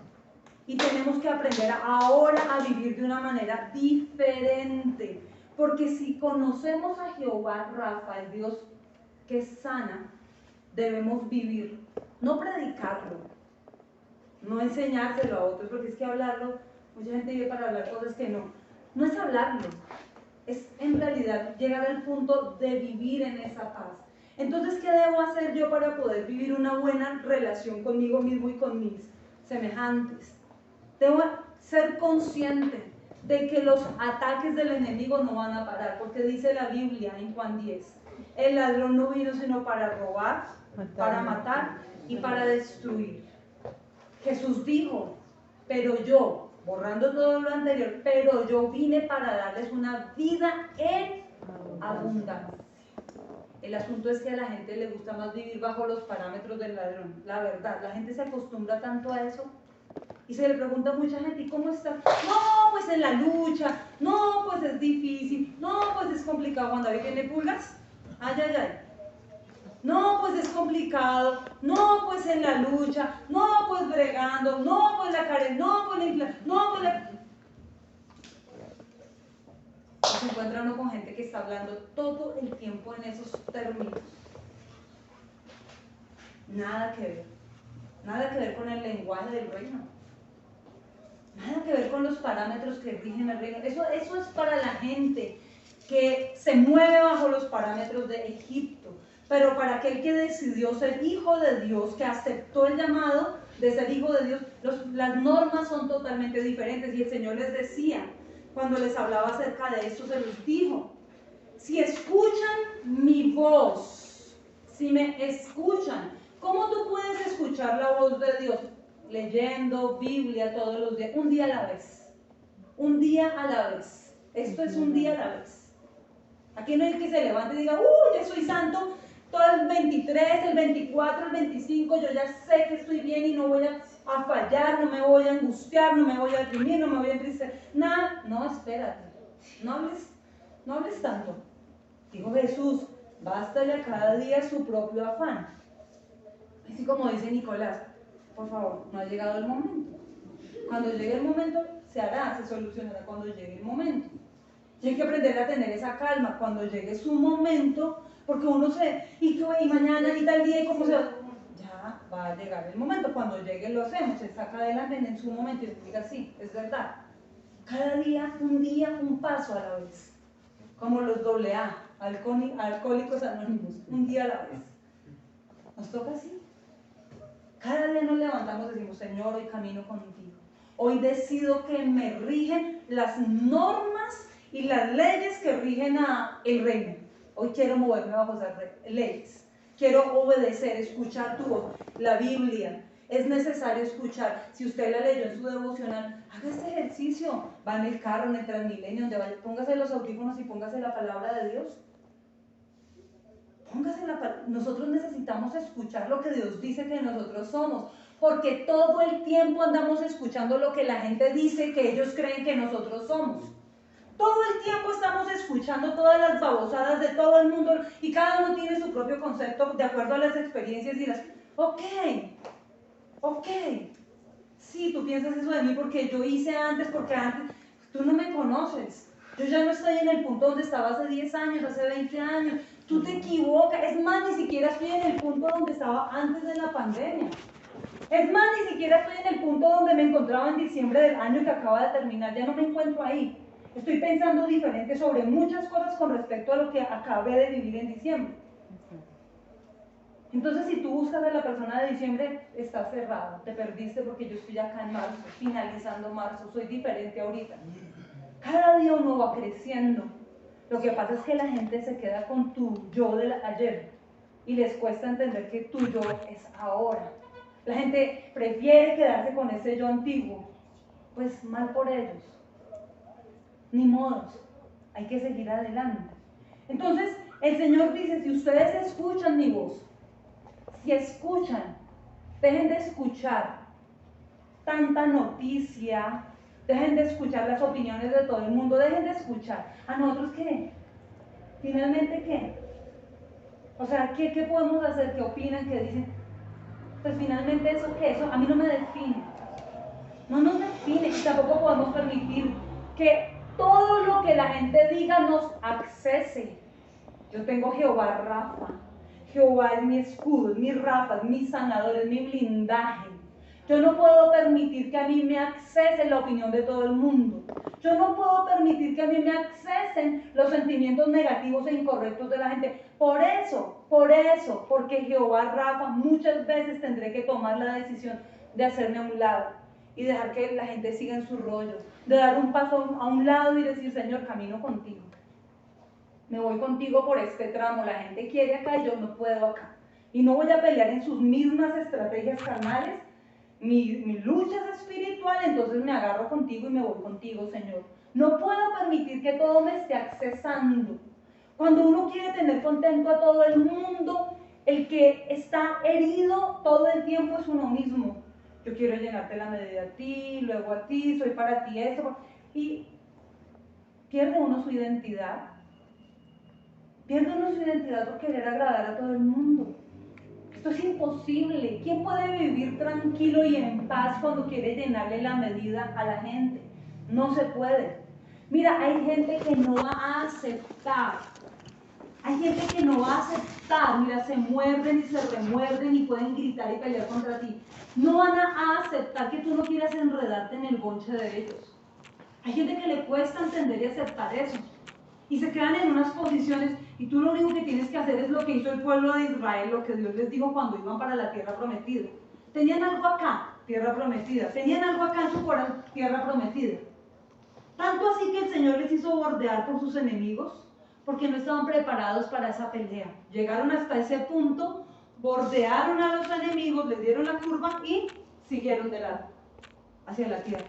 Y tenemos que aprender ahora a vivir de una manera diferente, porque si conocemos a Jehová Rafa, el Dios que sana, debemos vivir, no predicarlo, no enseñárselo a otros, porque es que hablarlo, mucha gente vive para hablar cosas que no es hablarlo, es en realidad llegar al punto de vivir en esa paz. Entonces, ¿qué debo hacer yo para poder vivir una buena relación conmigo mismo y con mis semejantes? Debo ser consciente de que los ataques del enemigo no van a parar, porque dice la Biblia en Juan 10, el ladrón no vino sino para robar, para matar y para destruir. Jesús dijo, pero yo, borrando todo lo anterior, pero yo vine para darles una vida en abundancia. El asunto es que a la gente le gusta más vivir bajo los parámetros del ladrón. La verdad, la gente se acostumbra tanto a eso. Y se le pregunta a mucha gente, ¿y cómo estás? No, pues en la lucha. No, pues es difícil. No, pues es complicado. Cuando alguien tiene pulgas, ay, ay, ay. No, pues es complicado. No, pues en la lucha. No, pues bregando. No, pues la carencia. No, pues la inflación. No, pues la... Se encuentra uno con gente que está hablando todo el tiempo en esos términos. Nada que ver. Nada que ver con el lenguaje del reino. Nada que ver con los parámetros que rigen el reino. Eso es para la gente que se mueve bajo los parámetros de Egipto. Pero para aquel que decidió ser hijo de Dios, que aceptó el llamado de ser hijo de Dios, las normas son totalmente diferentes. Y el Señor les decía, cuando les hablaba acerca de esto, se los dijo: si escuchan mi voz, si me escuchan, ¿cómo tú puedes escuchar la voz de Dios? Leyendo Biblia todos los días, un día a la vez. Un día a la vez. Esto es un día a la vez. Aquí no hay que se levante y diga: ya soy santo, todo el 23, el 24, el 25, yo ya sé que estoy bien y no voy a fallar, no me voy a angustiar, no me voy a deprimir, no me voy a entristecer. Nada, no, espérate, no hables tanto. Dijo Jesús: bástale a cada día su propio afán. Así como dice Nicolás, por favor, no ha llegado el momento. Cuando llegue el momento, se hará, se solucionará cuando llegue el momento. Y hay que aprender a tener esa calma cuando llegue su momento, porque uno y mañana y tal día, y cómo se va. Ya va a llegar el momento. Cuando llegue lo hacemos, se saca adelante en su momento y diga: sí, es verdad. Cada día, un paso a la vez. Como los AA, alcohólicos anónimos, un día a la vez. Nos toca así. Cada día nos levantamos y decimos: Señor, hoy camino contigo. Hoy decido que me rigen las normas y las leyes que rigen el reino. Hoy quiero moverme bajo esas leyes. Quiero obedecer, escuchar tu voz. La Biblia es necesario escuchar. Si usted la leyó en su devocional, haga este ejercicio. Va en el carro, en el Transmilenio, donde vaya, póngase los audífonos y póngase la palabra de Dios. Nosotros necesitamos escuchar lo que Dios dice que nosotros somos, porque todo el tiempo andamos escuchando lo que la gente dice que ellos creen que nosotros somos. Todo el tiempo estamos escuchando todas las babosadas de todo el mundo y cada uno tiene su propio concepto de acuerdo a las experiencias y ok, sí, tú piensas eso de mí porque yo hice antes, porque antes tú no me conoces. Yo ya no estoy en el punto donde estaba hace 10 años, hace 20 años. Tú te equivocas. Es más, ni siquiera estoy en el punto donde estaba antes de la pandemia. Es más, ni siquiera estoy en el punto donde me encontraba en diciembre del año que acaba de terminar. Ya no me encuentro ahí. Estoy pensando diferente sobre muchas cosas con respecto a lo que acabé de vivir en diciembre. Entonces, si tú buscas a la persona de diciembre, está cerrado, te perdiste, porque yo estoy acá en marzo, finalizando marzo, soy diferente ahorita. Cada día uno va creciendo. Lo que pasa es que la gente se queda con tu yo de ayer y les cuesta entender que tu yo es ahora. La gente prefiere quedarse con ese yo antiguo. Pues mal por ellos. Ni modos, hay que seguir adelante. Entonces, el Señor dice: si ustedes escuchan mi voz, si escuchan, dejen de escuchar tanta noticia, dejen de escuchar las opiniones de todo el mundo, dejen de escuchar. ¿A nosotros qué? ¿Finalmente qué? O sea, ¿qué podemos hacer? ¿Qué opinan? ¿Qué dicen? Pues finalmente eso a mí no me define. No nos define, y tampoco podemos permitir que todo lo que la gente diga nos accese. Yo tengo Jehová Rafa. Jehová es mi escudo, es mi Rafa, es mi sanador, es mi blindaje. Yo no puedo permitir que a mí me accese la opinión de todo el mundo. Yo no puedo permitir que a mí me accesen los sentimientos negativos e incorrectos de la gente. Por eso, porque Jehová Rafa, muchas veces tendré que tomar la decisión de hacerme a un lado y dejar que la gente siga en su rollo, de dar un paso a un lado y decir: Señor, camino contigo. Me voy contigo por este tramo. La gente quiere acá y yo no puedo acá. Y no voy a pelear en sus mismas estrategias carnales, mi lucha es espiritual, entonces me agarro contigo y me voy contigo, Señor. No puedo permitir que todo me esté accesando. Cuando uno quiere tener contento a todo el mundo, el que está herido todo el tiempo es uno mismo. Yo quiero llenarte la medida a ti, luego a ti, soy para ti esto. Y pierde uno su identidad. Pierde uno su identidad por querer agradar a todo el mundo. Esto es imposible. ¿Quién puede vivir tranquilo y en paz cuando quiere llenarle la medida a la gente? No se puede. Mira, hay gente que no va a aceptar. Hay gente que no va a aceptar. Mira, se muerden y se remuerden y pueden gritar y pelear contra ti. No van a aceptar que tú no quieras enredarte en el bonche de ellos. Hay gente que le cuesta entender y aceptar eso. y se quedan en unas posiciones y tú lo único que tienes que hacer es lo que hizo el pueblo de Israel, lo que Dios les dijo cuando iban para la tierra prometida. Tenían algo acá, tierra prometida, tenían algo acá en su corazón, tierra prometida. Tanto así que el Señor les hizo bordear por sus enemigos porque no estaban preparados para esa pelea. Llegaron hasta ese punto, bordearon a los enemigos, les dieron la curva y siguieron de lado, hacia la tierra.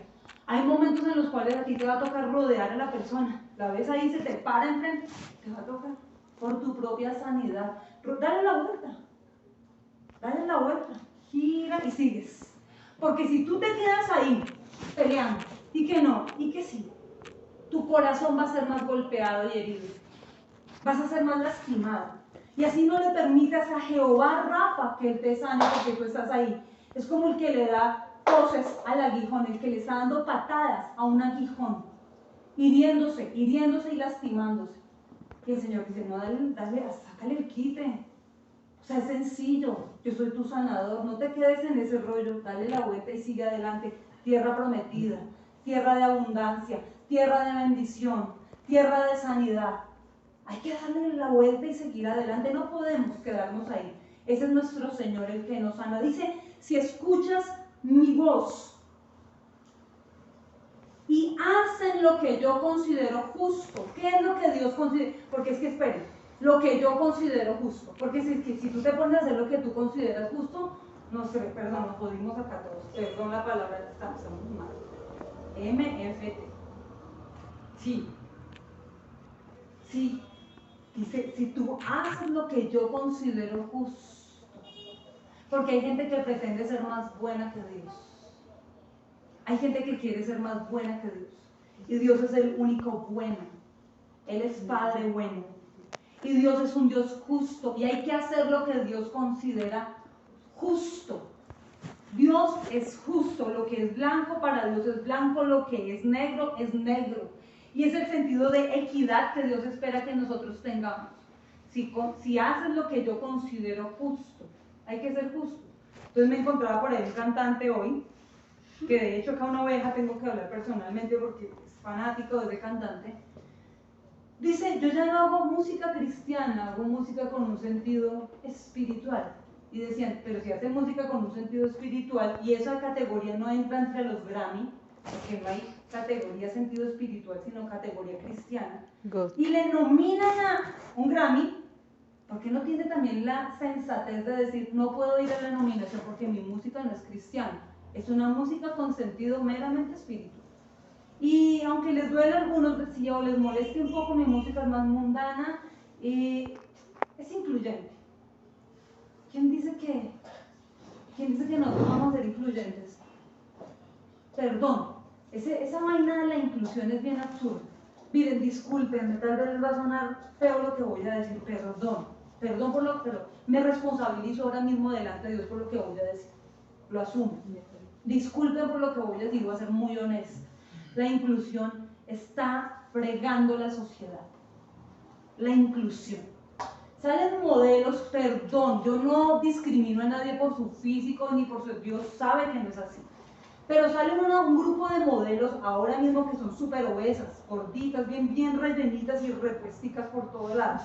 Hay momentos en los cuales a ti te va a tocar rodear a la persona. La ves ahí, se te para enfrente, te va a tocar por tu propia sanidad. Dale la vuelta, gira y sigues. Porque si tú te quedas ahí peleando, y que no, y que sí, tu corazón va a ser más golpeado y herido. Vas a ser más lastimado. Y así no le permitas a Jehová Rafa que Él te sane porque tú estás ahí. Es como el que le da coces al aguijón, el que le está dando patadas a un aguijón, hiriéndose y lastimándose. Y el Señor dice, no, dale, sácale el quite. O sea, es sencillo, yo soy tu sanador, no te quedes en ese rollo, dale la vuelta y sigue adelante. Tierra prometida, tierra de abundancia, tierra de bendición, tierra de sanidad. Hay que darle la vuelta y seguir adelante, no podemos quedarnos ahí. Ese es nuestro Señor el que nos sana. Dice, si escuchas mi voz y hacen lo que yo considero justo. ¿Qué es lo que Dios considera? Porque es que esperen, lo que yo considero justo. Porque si tú te pones a hacer lo que tú consideras justo, no sé, perdón, nos jodimos acá todos. Perdón la palabra, estamos mal. MFT. Sí. Dice, si tú haces lo que yo considero justo. Porque hay gente que pretende ser más buena que Dios. Hay gente que quiere ser más buena que Dios. Y Dios es el único bueno. Él es Padre bueno. Y Dios es un Dios justo. Y hay que hacer lo que Dios considera justo. Dios es justo. Lo que es blanco para Dios es blanco. Lo que es negro es negro. Y es el sentido de equidad que Dios espera que nosotros tengamos. Si haces lo que yo considero justo, hay que ser justo. Entonces me encontraba por ahí un cantante hoy, que de hecho acá una oveja tengo que hablar personalmente porque es fanático de ese cantante. Dice, yo ya no hago música cristiana, hago música con un sentido espiritual. Y decían, pero si hace música con un sentido espiritual y esa categoría no entra entre los Grammy, porque no hay categoría sentido espiritual, sino categoría cristiana, y le nominan a un Grammy, porque no tiene también la sensatez de decir, no puedo ir a la nominación porque mi música no es cristiana, es una música con sentido meramente espiritual. Y aunque les duele a algunos, si o les moleste un poco, mi música es más mundana y es incluyente. ¿Quién dice que nosotros vamos a ser incluyentes? Perdón, esa vaina de la inclusión es bien absurda. Miren, discúlpenme, tal vez les va a sonar feo lo que voy a decir, perdón por lo que me responsabilizo ahora mismo delante de Dios por lo que voy a decir. Lo asumo. Disculpen por lo que voy a decir, voy a ser muy honesta. La inclusión está fregando la sociedad. La inclusión. Salen modelos, perdón, yo no discrimino a nadie por su físico ni por su... Dios sabe que no es así. Pero salen un grupo de modelos ahora mismo que son súper obesas, gorditas, bien rellenitas y repuesticas por todos lados.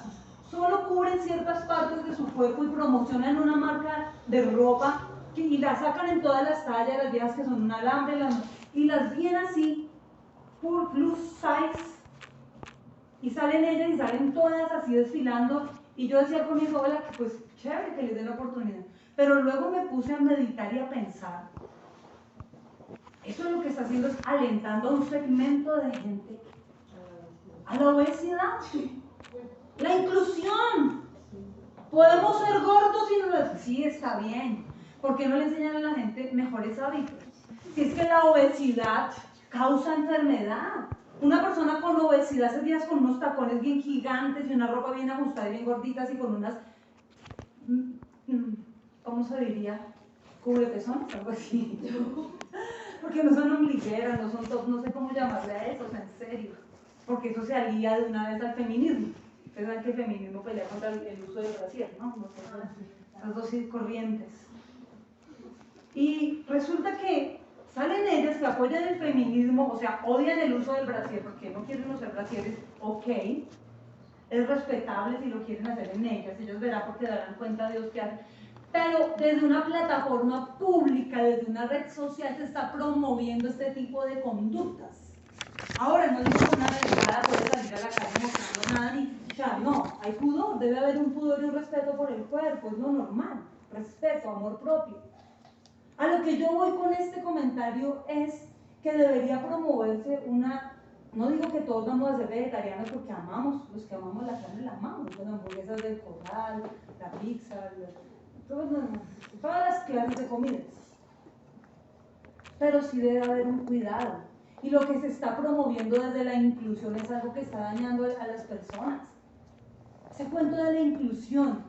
Solo cubren ciertas partes de su cuerpo y promocionan una marca de ropa y la sacan en todas las tallas, las viejas que son un alambre, y las vienen así, full plus size, y salen ellas y salen todas así desfilando. Y yo decía con mi abuela que pues chévere que les den la oportunidad. Pero luego me puse a meditar y a pensar. Eso lo que está haciendo es alentando a un segmento de gente a la obesidad. La inclusión. Podemos ser gordos y no... Sí, está bien. ¿Por qué no le enseñan a la gente mejores hábitos? Si es que la obesidad causa enfermedad. Una persona con obesidad se veía con unos tacones bien gigantes y una ropa bien ajustada y bien gorditas y con unas, ¿cómo se diría? Cubrepezones, algo así. Porque no son ombligueras, no son top, no sé cómo llamarle a eso, o sea, en serio. Porque eso se alía de una vez al feminismo. Ustedes saben que el feminismo pelea contra el uso del brasier, ¿no? Esas dos corrientes. Y resulta que salen ellas que apoyan el feminismo, o sea, odian el uso del brasier porque no quieren usar brasieres, ok, es respetable si lo quieren hacer en ellas, ellos verán porque darán cuenta a Dios que hacen. Pero desde una plataforma pública, desde una red social, se está promoviendo este tipo de conductas. Ahora, no digo que una delegada puede salir a la calle mostrando nada, ni, o sea, no, hay pudor, debe haber un pudor y un respeto por el cuerpo, es lo normal, respeto, amor propio. A lo que yo voy con este comentario es que debería promoverse una, no digo que todos vamos a ser vegetarianos porque amamos, los que amamos la carne la amamos, las hamburguesas del Corral, la pizza, todas las clases de comidas. Pero sí debe haber un cuidado. Y lo que se está promoviendo desde la inclusión es algo que está dañando a las personas. Ese cuento de la inclusión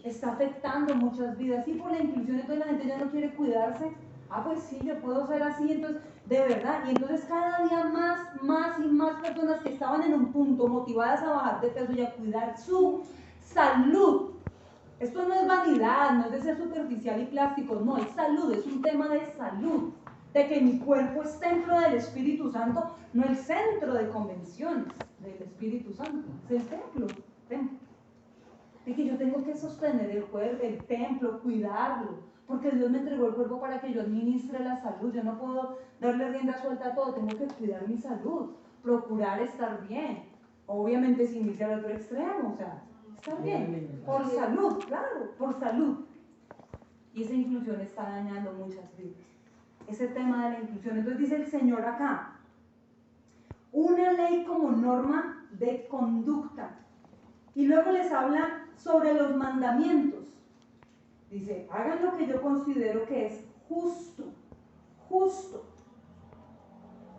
está afectando muchas vidas. Y por la inclusión, entonces la gente ya no quiere cuidarse. Ah, pues sí, yo puedo ser así, entonces, de verdad. Y entonces cada día más y más personas que estaban en un punto motivadas a bajar de peso y a cuidar su salud. Esto no es vanidad, no es de ser superficial y plástico, no, es salud, es un tema de salud. De que mi cuerpo es templo del Espíritu Santo, no el centro de convenciones del Espíritu Santo, es el templo. De que yo tengo que sostener el cuerpo, el templo, cuidarlo, porque Dios me entregó el cuerpo para que yo administre la salud. Yo no puedo darle rienda suelta a todo, tengo que cuidar mi salud, procurar estar bien, obviamente sin irse al otro extremo, o sea, estar bien, por salud, claro, por salud. Y esa inclusión está dañando muchas vidas. Ese tema de la inclusión. Entonces dice el Señor acá, una ley como norma de conducta. Y luego les habla sobre los mandamientos. Dice, hagan lo que yo considero que es justo, justo.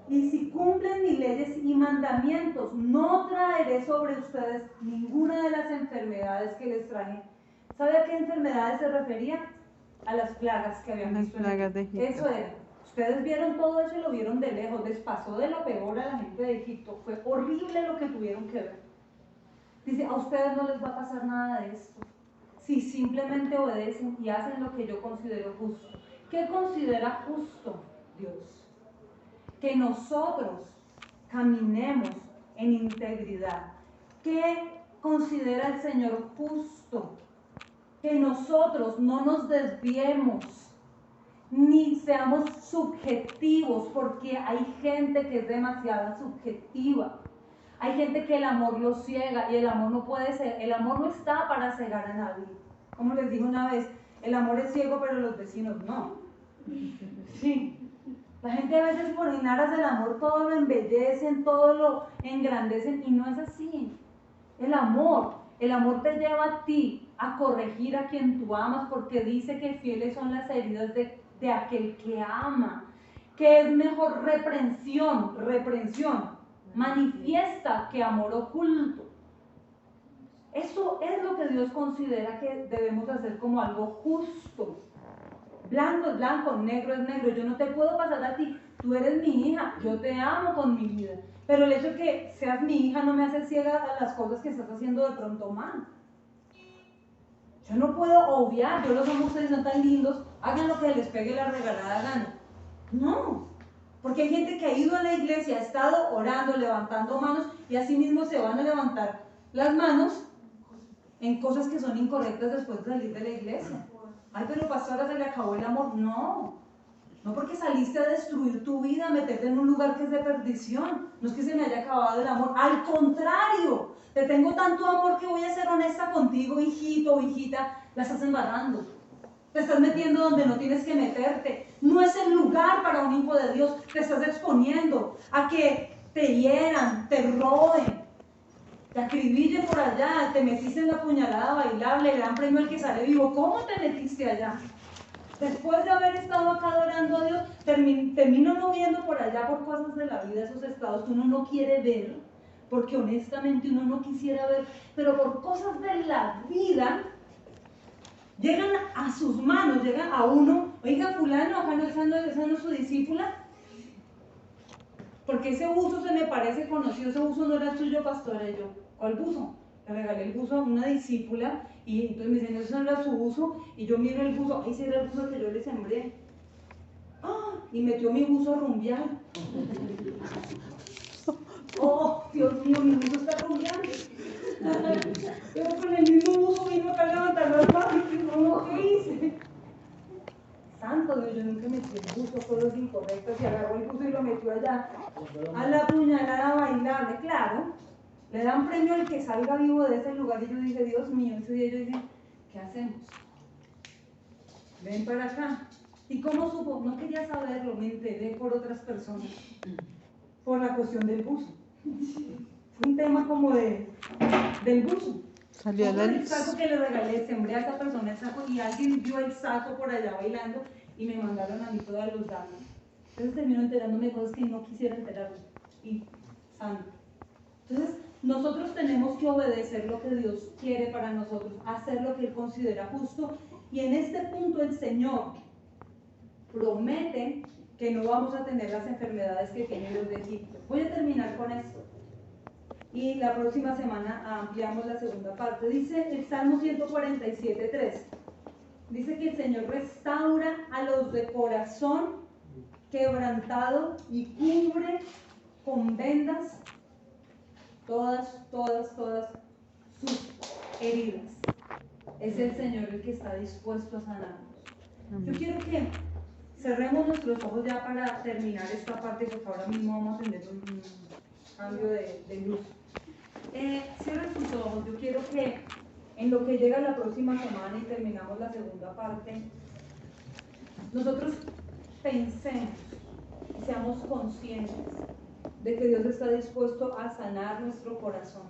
Y si cumplen mis leyes y mandamientos, no traeré sobre ustedes ninguna de las enfermedades que les traje. ¿Sabe a qué enfermedades se refería? A las plagas que habían visto en Egipto. Eso era. Ustedes vieron todo eso y lo vieron de lejos. Les pasó de lo peor a la gente de Egipto. Fue horrible lo que tuvieron que ver. Dice, a ustedes no les va a pasar nada de esto si simplemente obedecen y hacen lo que yo considero justo. ¿Qué considera justo Dios? Que nosotros caminemos en integridad. ¿Qué considera el Señor justo? Que nosotros no nos desviemos ni seamos subjetivos, porque hay gente que es demasiado subjetiva. Hay gente que el amor lo ciega y el amor no puede ser, el amor no está para cegar a nadie. Como les dije una vez, el amor es ciego pero los vecinos no. Sí. La gente a veces por en aras del amor todo lo embellecen, todo lo engrandecen y no es así. El amor te lleva a ti a corregir a quien tú amas, porque dice que fieles son las heridas de aquel que ama, que es mejor reprensión, manifiesta que amor oculto. Eso es lo que Dios considera que debemos hacer como algo justo. Blanco es blanco, negro es negro. Yo no te puedo pasar a ti, tú eres mi hija, yo te amo con mi vida. Pero el hecho de que seas mi hija no me hace ciega a las cosas que estás haciendo de pronto mal. Yo no puedo obviar, yo los amo, ustedes son tan lindos, hagan lo que les pegue la regalada gana. No, porque hay gente que ha ido a la iglesia, ha estado orando, levantando manos y así mismo se van a levantar las manos en cosas que son incorrectas después de salir de la iglesia. Ay, pero pastora, se le acabó el amor. No, no porque saliste a destruir tu vida, a meterte en un lugar que es de perdición. No es que se me haya acabado el amor, al contrario, te tengo tanto amor que voy a ser honesta contigo, hijito o hijita, la estás embarrando. Te estás metiendo donde no tienes que meterte. No es el lugar para un hijo de Dios. Te estás exponiendo a que te hieran, te roben, te acribillen por allá. Te metiste en la puñalada bailable, el gran premio al que sale vivo. ¿Cómo te metiste allá? Después de haber estado acá adorando a Dios, termino no viendo por allá por cosas de la vida esos estados que uno no quiere ver, porque honestamente uno no quisiera ver, pero por cosas de la vida llegan a sus manos, llegan a uno. Oiga, fulano, acá no es su discípula, porque ese buzo se me parece conocido. Ese buzo no era tuyo, pastora. Y yo, ¿cuál buzo? Le regalé el buzo a una discípula y entonces me dicen, ese no era su buzo, y yo miro el buzo, ahí sí era el buzo que yo le sembré. ¡Ah! Y metió mi buzo a rumbear. ¡Oh, Dios mío, mi buzo está rumbeando! Yo con el mismo buzo vino acá a levantar las manos y no, ¿qué hice? Santo Dios, yo nunca metí el buzo, cosas incorrectas, y agarró el buzo y lo metió allá a la puñalada bailable. Claro, le dan premio al que salga vivo de ese lugar, y yo dije, Dios mío, ese día yo dije, ¿qué hacemos? Ven para acá. ¿Y cómo supo? No quería saberlo, me enteré por otras personas, por la cuestión del buzo. Fue un tema como del buzo. Salió a la El luz. saco que le regalé, sembré a esa persona el saco y alguien vio el saco por allá bailando y me mandaron a mí todos los datos. Entonces termino enterándome de cosas que no quisiera enterarme. Y santo. Entonces nosotros tenemos que obedecer lo que Dios quiere para nosotros, hacer lo que Él considera justo. Y en este punto el Señor promete que no vamos a tener las enfermedades que tienen los de Egipto. Voy a terminar con esto. Y la próxima semana ampliamos la segunda parte. Dice el Salmo 147:3. Dice que el Señor restaura a los de corazón quebrantado y cubre con vendas todas sus heridas. Es el Señor el que está dispuesto a sanarnos. Yo quiero que cerremos nuestros ojos ya para terminar esta parte, porque ahora mismo vamos a tener un cambio de luz. Cierren sus ojos. Yo quiero que en lo que llega la próxima semana y terminamos la segunda parte, nosotros pensemos y seamos conscientes de que Dios está dispuesto a sanar nuestro corazón.